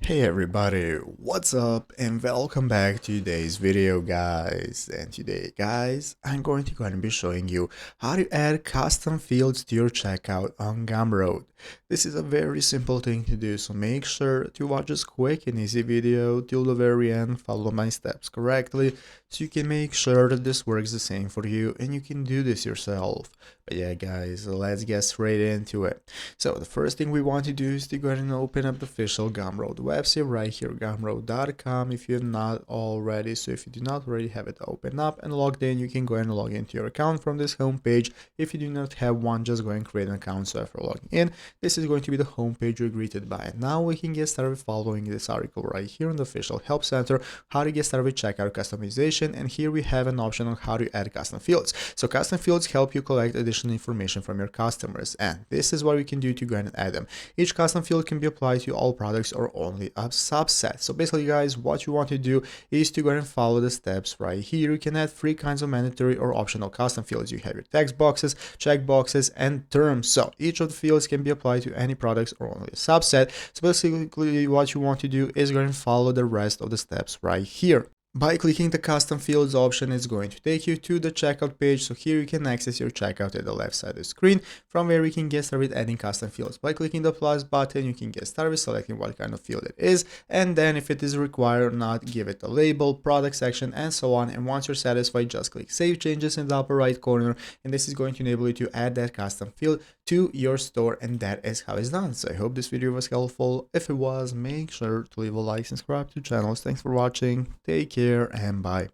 Hey everybody, what's up and welcome back to today's video guys. And today guys, I'm going to be showing you how to add custom fields to your checkout on Gumroad. This is a very simple thing to do, so make sure to watch this quick and easy video till the very end, follow my steps correctly so you can make sure that this works the same for you and you can do this yourself. But yeah guys, let's get straight into it. So the first thing we want to do is to go ahead and open up the official Gumroad website right here, gumroad.com, if you're not already. So if you do not already have it open up and logged in, you can go ahead and log into your account from this homepage. If you do not have one, just go ahead and create an account. So after logging in, this is going to be the homepage you're greeted by. Now we can get started following this article right here on the official help center, how to get started with checkout customization. And here we have an option on how to add custom fields. So custom fields help you collect additional information from your customers, and this is what we can do to go ahead and add them. Each custom field can be applied to all products or only a subset. So basically guys, what you want to do is to go ahead and follow the steps right here. You can add three kinds of mandatory or optional custom fields. You have your text boxes, check boxes, and terms. So each of the fields can be applied to any products or only a subset. So basically what you want to do is go ahead and follow the rest of the steps right here. By clicking the custom fields option, it's going to take you to the checkout page. So here you can access your checkout at the left side of the screen, from where you can get started adding custom fields. By clicking the plus button, you can get started selecting what kind of field it is, and then if it is required or not, give it a label, product section, and so on. And once you're satisfied, just click save changes in the upper right corner, and this is going to enable you to add that custom field to your store, and that is how it's done. So I hope this video was helpful. If it was, make sure to leave a like, subscribe to the channel. Thanks for watching, take care, and bye.